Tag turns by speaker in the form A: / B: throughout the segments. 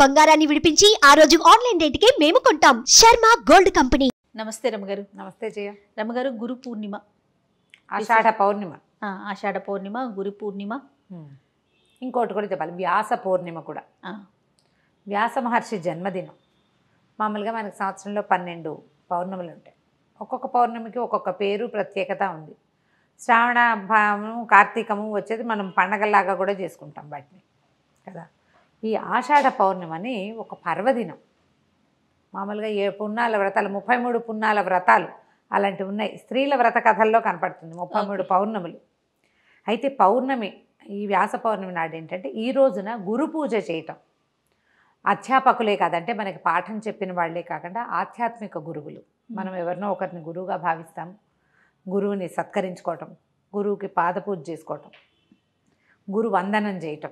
A: బంగారాన్ని విడిపించి ఆ రోజు ఆన్లైన్ రేటుకే మేము కొంటాం. Sharma gold company.
B: నమస్తే రమ్మగారు.
C: నమస్తే జయ.
B: రమ్మగారు, గురు పూర్ణిమ,
C: ఆషాఢ పౌర్ణిమ.
B: ఆషాఢ పౌర్ణిమ, గురు పూర్ణిమ,
C: ఇంకోటి కూడా చెప్పాలి, వ్యాస పౌర్ణిమ కూడా. వ్యాస మహర్షి జన్మదినం. మామూలుగా మనకి సంవత్సరంలో 12 పౌర్ణములు ఉంటాయి. ఒక్కొక్క పౌర్ణమికి ఒక్కొక్క పేరు, ప్రత్యేకత ఉంది. శ్రావణ కార్తీకము వచ్చేది మనం పండగలాగా కూడా చేసుకుంటాం వాటిని కదా. ఈ ఆషాఢ పౌర్ణిమని ఒక పర్వదినం. మామూలుగా పున్నాల వ్రతాలు 33 పున్నాల వ్రతాలు అలాంటివి ఉన్నాయి. స్త్రీల వ్రత కథల్లో కనపడుతుంది 33 పౌర్ణములు. అయితే పౌర్ణమి, ఈ వ్యాస పౌర్ణమి నాడు ఏంటంటే ఈ రోజున గురు పూజ చేయటం. అధ్యాపకులే కాదంటే మనకి పాఠం చెప్పిన వాళ్ళే కాకుండా ఆధ్యాత్మిక గురువులు. మనం ఎవరినో ఒకరిని గురువుగా భావిస్తాం. గురువుని సత్కరించుకోవటం, గురువుకి పాదపూజ చేసుకోవటం, గురు వందనం చేయటం,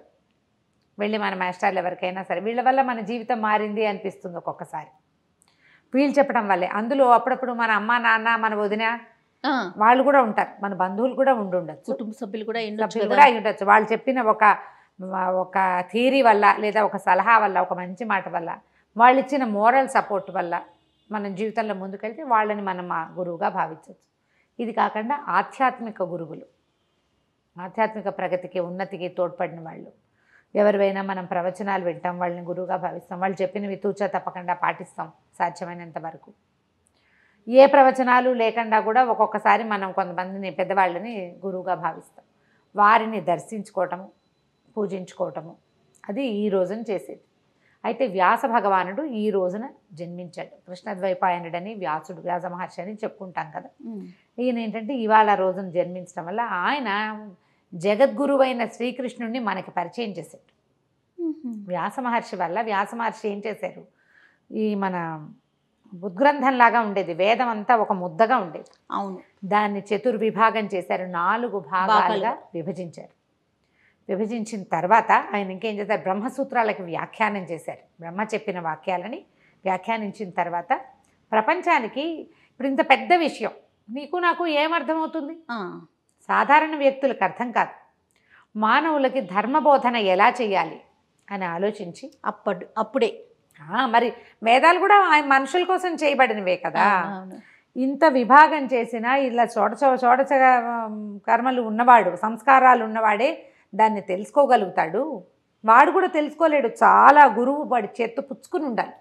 C: వెళ్ళి మన మాస్టర్లు ఎవరికైనా సరే వీళ్ళ వల్ల మన జీవితం మారింది అనిపిస్తుంది ఒక్కొక్కసారి. వీళ్ళు చెప్పడం వల్లే. అందులో అప్పుడప్పుడు మన అమ్మ నాన్న, మన వదిన వాళ్ళు కూడా ఉంటారు, మన బంధువులు కూడా ఉండొచ్చు,
B: కుటుంబ సభ్యులు కూడా
C: ఉండొచ్చు. వాళ్ళు చెప్పిన ఒక థియరీ వల్ల, లేదా ఒక సలహా వల్ల, ఒక మంచి మాట వల్ల, వాళ్ళు ఇచ్చిన మోరల్ సపోర్ట్ వల్ల మన జీవితంలో ముందుకెళ్తే వాళ్ళని మనం మా గురువుగా భావించవచ్చు. ఇది కాకుండా ఆధ్యాత్మిక గురువులు, ఆధ్యాత్మిక ప్రగతికి, ఉన్నతికి తోడ్పడిన వాళ్ళు. ఎవరివైనా మనం ప్రవచనాలు వింటాం, వాళ్ళని గురువుగా భావిస్తాం. వాళ్ళు చెప్పినవి తూచా తప్పకుండా పాటిస్తాం సాధ్యమైనంత వరకు. ఏ ప్రవచనాలు లేకుండా కూడా ఒక్కొక్కసారి మనం కొంతమందిని, పెద్దవాళ్ళని గురువుగా భావిస్తాం. వారిని దర్శించుకోవటము, పూజించుకోవటము, అది ఈ రోజున చేసేది. అయితే వ్యాస భగవానుడు ఈ రోజున జన్మించాడు. కృష్ణద్వైపాయనుడని వ్యాసుడు, వ్యాస మహర్షి అని చెప్పుకుంటాం కదా. ఈయన ఏంటంటే ఇవాళ రోజున జన్మించడం వల్ల ఆయన జగద్గురువైన శ్రీకృష్ణుడిని మనకి పరిచయం చేశాడు. వ్యాస మహర్షి వల్ల, వ్యాస మహర్షి ఏం చేశారు, ఈ మన ఉద్గ్రంథంలాగా ఉండేది, వేదం అంతా ఒక ముద్దగా ఉండేది.
B: అవును,
C: దాన్ని చతుర్విభాగం చేశారు, 4 భాగాలుగా విభజించారు. విభజించిన తర్వాత ఆయన ఇంకేం చేశారు, బ్రహ్మసూత్రాలకి వ్యాఖ్యానం చేశారు. బ్రహ్మ చెప్పిన వాక్యాలని వ్యాఖ్యానించిన తర్వాత ప్రపంచానికి ఇప్పుడు ఇంత పెద్ద విషయం నీకు నాకు ఏమర్థమవుతుంది, సాధారణ వ్యక్తులకు అర్థం కాదు. మానవులకి ధర్మబోధన ఎలా చేయాలి అని ఆలోచించి
B: అప్పుడే
C: మరి వేదాలు కూడా మనుషుల కోసం చేయబడినవే కదా. ఇంత విభాగం చేసినా ఇలా చోడచ కర్మలు ఉన్నవాడు, సంస్కారాలు ఉన్నవాడే దాన్ని తెలుసుకోగలుగుతాడు. వాడు కూడా తెలుసుకోలేడు. చాలా గురువు వాడి చేత్తో పుచ్చుకుని ఉండాలి.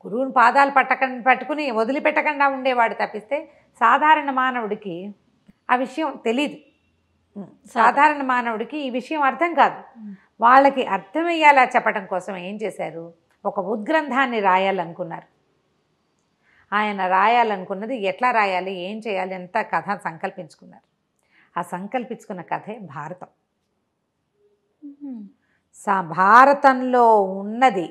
C: గురువుని పాదాలు పట్టుకుని వదిలిపెట్టకుండా ఉండేవాడు తప్పిస్తే సాధారణ మానవుడికి ఆ విషయం తెలీదు. సాధారణ మానవుడికి ఈ విషయం అర్థం కాదు. వాళ్ళకి అర్థమయ్యేలా చెప్పడం కోసం ఏం చేశారు, ఒక ఉద్గ్రంథాన్ని రాయాలనుకున్నారు. ఆయన రాయాలనుకున్నది ఎట్లా రాయాలి, ఏం చేయాలి అంత కథ సంకల్పించుకున్నారు. ఆ సంకల్పించుకున్న కథే భారతం. భారతంలో ఉన్నది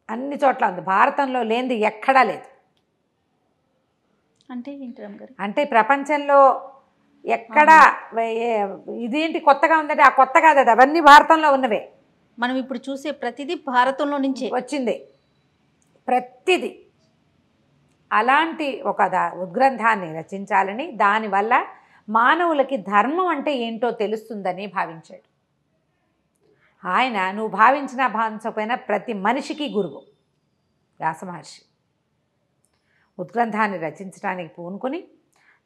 C: అన్ని చోట్ల ఉంది, భారతంలో లేనిది ఎక్కడా లేదు. అంటే ప్రపంచంలో ఎక్కడా ఇదేంటి కొత్తగా ఉందంటే ఆ కొత్త కాదు, అది అవన్నీ భారతంలో ఉన్నవే.
B: మనం ఇప్పుడు చూసే ప్రతిదీ భారతంలో నుంచి
C: వచ్చింది, ప్రతిదీ. అలాంటి ఒక ఉద్గ్రంథాన్ని రచించాలని, దానివల్ల మానవులకి ధర్మం అంటే ఏంటో తెలుస్తుందని భావించాడు ఆయన. నువ్వు భావించినా భావించకపోయినా ప్రతి మనిషికి గురువు వ్యాస మహర్షి. ఉద్గ్రంథాన్ని రచించడానికి పూనుకొని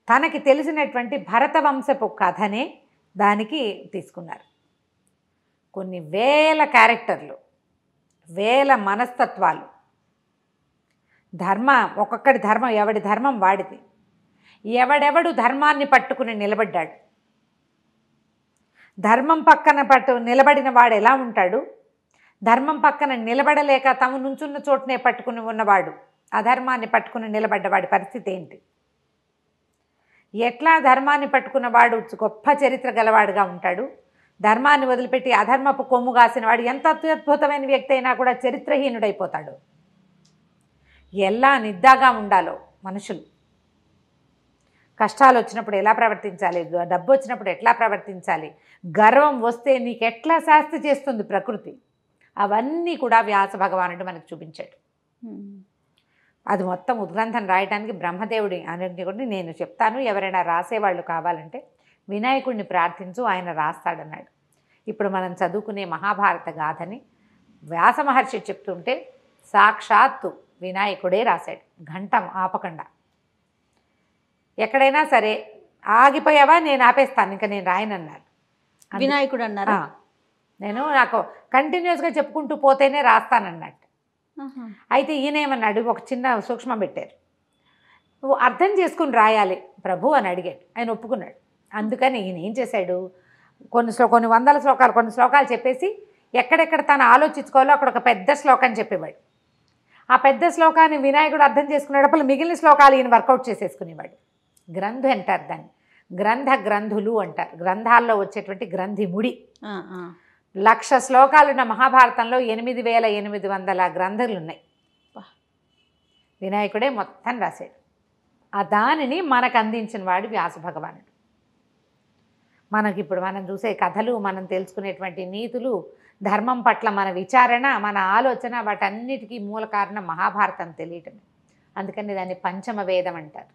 C: తనకి తెలిసినటువంటి భరతవంశపు కథనే దానికి తీసుకున్నారు. కొన్ని వేల క్యారెక్టర్లు, వేల మనస్తత్వాలు, ఒక్కొక్కటి ధర్మం, ఎవడి ధర్మం వాడిది. ఎవడెవడు ధర్మాన్ని పట్టుకుని నిలబడ్డాడు, ధర్మం పక్కన నిలబడిన వాడు ఎలా ఉంటాడు, ధర్మం పక్కన నిలబడలేక తమ నుంచున్న చోటనే పట్టుకుని ఉన్నవాడు, అధర్మాన్ని పట్టుకుని నిలబడ్డవాడి పరిస్థితి ఏంటి, ఎట్లా ధర్మాన్ని పట్టుకున్నవాడు గొప్ప చరిత్ర గలవాడుగా ఉంటాడు, ధర్మాన్ని వదిలిపెట్టి అధర్మపు కొమ్ము కాసిన వాడు ఎంత అత్యద్భుతమైన వ్యక్తి అయినా కూడా చరిత్రహీనుడైపోతాడు. ఎలా నిద్దాగా ఉండాలో మనుషులు, కష్టాలు వచ్చినప్పుడు ఎలా ప్రవర్తించాలి, డబ్బు వచ్చినప్పుడు ఎట్లా ప్రవర్తించాలి, గర్వం వస్తే నీకు ఎట్లా శాస్తి చేస్తుంది ప్రకృతి, అవన్నీ కూడా వ్యాస భగవానుడు మనకు చూపించాడు. అది మొత్తం ఉద్గ్రంథం రాయడానికి బ్రహ్మదేవుడి అనుజ్ఞ నేను చెప్తాను, ఎవరైనా రాసేవాళ్ళు కావాలంటే వినాయకుడిని ప్రార్థించు, ఆయన రాస్తాడన్నాడు. ఇప్పుడు మనం చదువుకునే మహాభారత గాథని వ్యాస మహర్షి చెప్తుంటే సాక్షాత్తు వినాయకుడే రాశాడు, ఘంటం ఆపకుండా. ఎక్కడైనా సరే ఆగిపోయావా, నేను ఆపేస్తాను, ఇంకా నేను రాయనన్నాడు
B: వినాయకుడు అన్నారా?
C: నాకు కంటిన్యూస్గా చెప్పుకుంటూ పోతేనే రాస్తానన్నట్టు. అయితే ఈయన ఏమన్నాడు, ఒక చిన్న సూక్ష్మం పెట్టారు, నువ్వు అర్థం చేసుకుని రాయాలి ప్రభు అని అడిగాడు. ఆయన ఒప్పుకున్నాడు. అందుకని ఈయన ఏం చేశాడు, కొన్ని వందల శ్లోకాలు, కొన్ని శ్లోకాలు చెప్పేసి ఎక్కడెక్కడ తను ఆలోచించుకోవాలో అక్కడ ఒక పెద్ద శ్లోకం చెప్పేవాడు. ఆ పెద్ద శ్లోకాన్ని వినాయకుడు అర్థం చేసుకునేటప్పుడు మిగిలిన శ్లోకాలు ఈయన వర్కౌట్ చేసేసుకునేవాడు. గ్రంథు అంటారు దాన్ని, గ్రంథులు అంటారు. గ్రంథాల్లో వచ్చేటువంటి గ్రంథి ముడి. 1,00,000 శ్లోకాలున్న మహాభారతంలో 8,800 గ్రంథులు ఉన్నాయి. వినాయకుడే మొత్తం రాశాడు. ఆ దానిని మనకు అందించిన వాడు వ్యాస భగవానుడు. మనకిప్పుడు మనం చూసే కథలు, మనం తెలుసుకునేటువంటి నీతులు, ధర్మం పట్ల మన విచారణ, మన ఆలోచన, వాటన్నిటికీ మూల కారణం మహాభారతం తెలియటమే. అందుకని దాన్ని పంచమ వేదం అంటారు.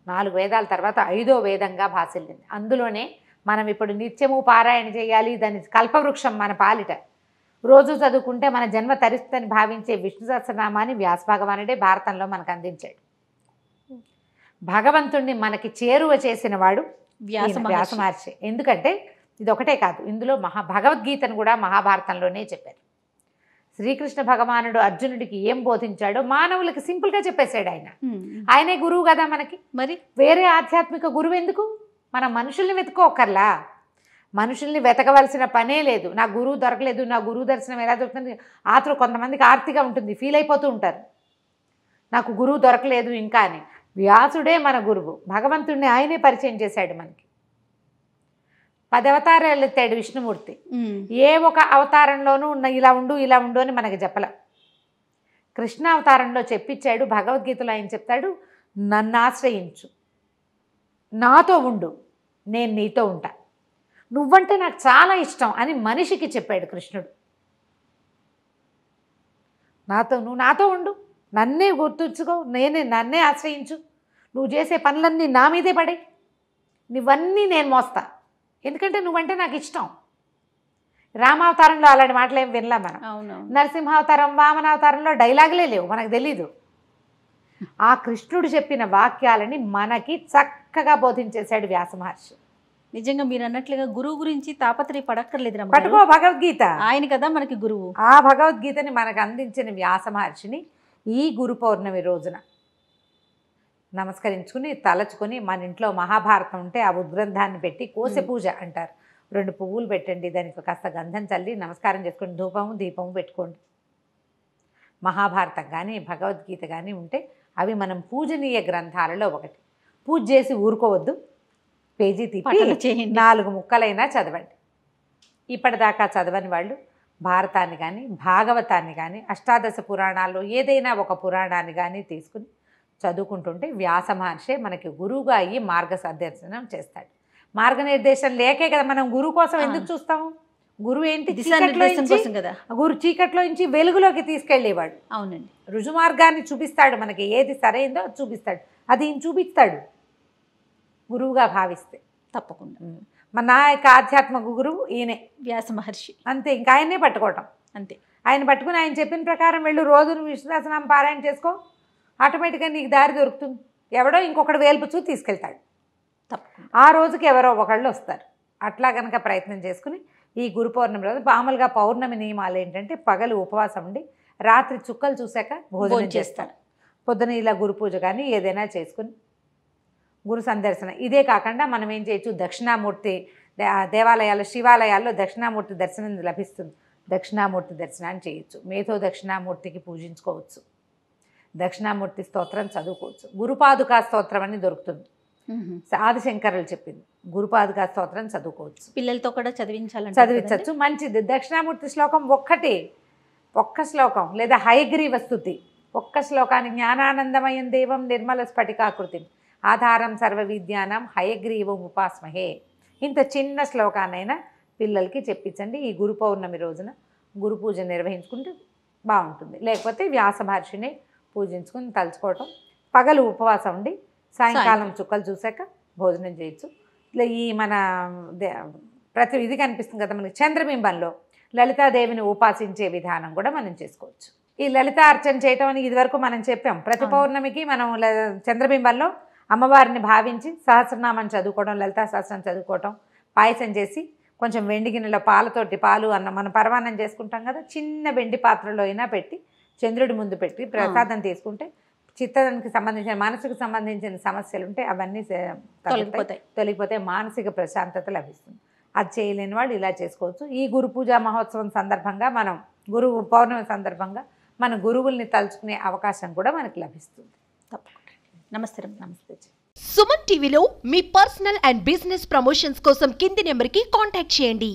C: 4 వేదాల తర్వాత 5వ వేదంగా భాసిల్లింది. అందులోనే మనం ఇప్పుడు నిత్యము పారాయణ చేయాలి. దాని కల్పవృక్షం మన పాలిట. రోజు చదువుకుంటే మన జన్మ తరిస్తుందని భావించే విష్ణు సహస్రనామాన్ని వ్యాస భగవానుడే భారతంలో మనకు అందించాడు. భగవంతుణ్ణి మనకి చేరువ చేసిన వాడు వ్యాస మహర్షి. ఎందుకంటే ఇది ఒకటే కాదు, ఇందులో భగవద్గీతను కూడా మహాభారతంలోనే చెప్పారు. శ్రీకృష్ణ భగవానుడు అర్జునుడికి ఏం బోధించాడో మానవులకి సింపుల్గా చెప్పేశాడు. ఆయనే గురువు కదా మనకి. మరి వేరే ఆధ్యాత్మిక గురువు ఎందుకు? మనం మనుషుల్ని వెతుక్కోకర్లా, మనుషుల్ని వెతకవలసిన పనే లేదు. నా గురువు దొరకలేదు, నా గురువు దర్శనం ఎలా దొరుకుతుంది? ఆతరు కొంతమందికి ఆర్తిగా ఉంటుంది, ఫీల్ అయిపోతూ ఉంటారు, నాకు గురువు దొరకలేదు ఇంకా అని. వ్యాసుడే మన గురువు. భగవంతుడిని ఆయనే పరిచయం చేశాడు మనకి. 10 అవతారాలు ఎత్తాడు విష్ణుమూర్తి. ఏ ఒక అవతారంలోనూ ఇలా ఉండు ఇలా ఉండు అని మనకి చెప్పల. కృష్ణ అవతారంలో చెప్పించాడు. భగవద్గీతలో ఆయన చెప్తాడు, నన్ను ఆశ్రయించు, నాతో ఉండు, నేను నీతో ఉంటా, నువ్వంటే నాకు చాలా ఇష్టం అని మనిషికి చెప్పాడు కృష్ణుడు. నువ్వు నాతో ఉండు, నన్నే గుర్తుంచుకో, నన్నే ఆశ్రయించు, నువ్వు చేసే పనులన్నీ నా మీదే పడే, నువ్వన్నీ నేను మోస్తా, ఎందుకంటే నువ్వంటే నాకు ఇష్టం. రామావతారంలో అలాంటి మాటలు ఏం వినలా మనం. నరసింహావతారం, వామనావతారంలో డైలాగులే లేవు, మనకు తెలీదు. ఆ కృష్ణుడు చెప్పిన వాక్యాలని మనకి చక్కగా బోధించేశాడు వ్యాస మహర్షి.
B: నిజంగా మీరు అన్నట్లుగా గురువు గురించి తాపత్రయ పడక్కర్లేదు,
C: పట్టుకో భగవద్గీత,
B: ఆయన కదా మనకి గురువు.
C: ఆ భగవద్గీతని మనకు అందించిన వ్యాస మహర్షిని ఈ గురు పౌర్ణమి రోజున నమస్కరించుకుని తలచుకొని, మన ఇంట్లో మహాభారతం ఉంటే ఆ ఉద్గ్రంథాన్ని పెట్టి కోసె పూజ అంటారు, 2 పువ్వులు పెట్టండి, దానికి కాస్త గంధం చల్లి నమస్కారం చేసుకొని ధూపము దీపము పెట్టుకోండి. మహాభారతం కానీ భగవద్గీత కానీ ఉంటే అవి మనం పూజనీయ గ్రంథాలలో ఒకటి. పూజ చేసి ఊరుకోవద్దు, పేజీ తిప్పి 4 ముక్కలైనా చదవండి. ఇప్పటిదాకా చదవని వాళ్ళు భారతాన్ని కానీ భాగవతాన్ని కానీ అష్టాదశ పురాణాల్లో ఏదైనా ఒక పురాణాన్ని కానీ తీసుకుని చదువుకుంటుంటే వ్యాస మహర్షి మనకి గురువుగా అయ్యి మార్గనిర్దేశనం చేస్తాడు. మార్గనిర్దేశం లేకే కదా మనం గురువు కోసం ఎందుకు చూస్తాము? గురువు ఏంటి? గురు చీకట్లో నుంచి వెలుగులోకి తీసుకెళ్ళేవాడు.
B: అవునండి,
C: రుజుమార్గాన్ని చూపిస్తాడు, మనకి ఏది సరైందో అది చూపిస్తాడు, అది ఈయన చూపిస్తాడు గురువుగా భావిస్తే.
B: తప్పకుండా
C: నా యొక్క ఆధ్యాత్మిక గురువు ఈయనే
B: వ్యాస మహర్షి.
C: అంతే, ఇంకా ఆయన్నే పట్టుకోవటం అంతే. ఆయన పట్టుకుని ఆయన చెప్పిన ప్రకారం వెళ్ళు, రోజు నువ్వు విష్ణు సహస్రనామం పారాయణ చేసుకో, ఆటోమేటిక్గా నీకు దారి దొరుకుతుంది. ఎవడో ఇంకొకడు వేల్పుచూ తీసుకెళ్తాడు, ఆ రోజుకి ఎవరో ఒకళ్ళు వస్తారు. అట్లా కనుక ప్రయత్నం చేసుకుని ఈ గురు పౌర్ణమి రోజు మామూలుగా పౌర్ణమి నియమాలు ఏంటంటే పగలు ఉపవాసం ఉండి రాత్రి చుక్కలు చూశాక భోజనం చేస్తారు. పొద్దున ఇలా గురు పూజ కానీ ఏదైనా చేసుకుని గురు సందర్శన. ఇదే కాకుండా మనం ఏం చేయొచ్చు, దక్షిణామూర్తి దేవాలయాల్లో శివాలయాల్లో దక్షిణామూర్తి దర్శనం లభిస్తుంది, దక్షిణామూర్తి దర్శనాన్ని చేయొచ్చు. మేధో దక్షిణామూర్తికి పూజించుకోవచ్చు, దక్షిణామూర్తి స్తోత్రం చదువుకోవచ్చు. గురుపాదుకా స్తోత్రం అని దొరుకుతుంది, ఆదిశంకరులు చెప్పింది. గురుపాదుకా స్తోత్రం చదువుకోవచ్చు,
B: పిల్లలతో కూడా
C: చదివించవచ్చు, మంచిది. దక్షిణామూర్తి శ్లోకం ఒక్క శ్లోకం లేదా హయగ్రీవ స్తుతి, ఒక్క శ్లోకాన్ని జ్ఞానానందమయం దేవం నిర్మల స్ఫటికాకృతి ఆధారం సర్వ విద్యానం హయగ్రీవం ఉపాస్మహే. ఇంత చిన్న శ్లోకాన్నైనా పిల్లలకి చెప్పించండి. ఈ గురు పౌర్ణమి రోజున గురు పూజ నిర్వహించుకుంటే బాగుంటుంది. లేకపోతే వ్యాస మహర్షిని పూజించుకుని తలుచుకోవటం, పగలు ఉపవాసం ఉండి సాయంకాలం చుక్కలు చూశాక భోజనం చేయొచ్చు. ఇలా ఈ మన ప్రతి ఇది కనిపిస్తుంది కదా మనకి చంద్రబింబంలో లలితాదేవిని ఉపాసించే విధానం కూడా మనం చేసుకోవచ్చు. ఈ లలిత అర్చన చేయటం అని ఇదివరకు మనం చెప్పాం. ప్రతి పౌర్ణమికి మనం చంద్రబింబంలో అమ్మవారిని భావించి సహస్రనామం చదువుకోవడం, లలితా సహస్రం చదువుకోవటం, పాయసం చేసి కొంచెం వెండి గిన్నెలో పాలు అన్నం మనం పరమాన్నం చేసుకుంటాం కదా, చిన్న వెండి పాత్రలో అయినా పెట్టి చంద్రుడి ముందు పెట్టి ప్రసాదం తీసుకుంటే చిత్తానికి సంబంధించిన మనసుకు సంబంధించిన సమస్యలు ఉంటే అవన్నీ తొలగిపోతే మానసిక ప్రశాంతత లభిస్తుంది. అది చేయలేని వాళ్ళు ఇలా చేసుకోవచ్చు. ఈ గురు పూజా మహోత్సవం సందర్భంగా మనం పౌర్ణమి సందర్భంగా మన గురువుల్ని తలుచుకునే అవకాశం కూడా మనకు లభిస్తుంది.
B: తప్పకుండా. నమస్తే.
C: నమస్తే.
A: సుమన్ టీవీలో మీ పర్సనల్ అండ్ బిజినెస్ ప్రమోషన్స్ కోసం కింది నెంబర్కి కాంటాక్ట్ చేయండి.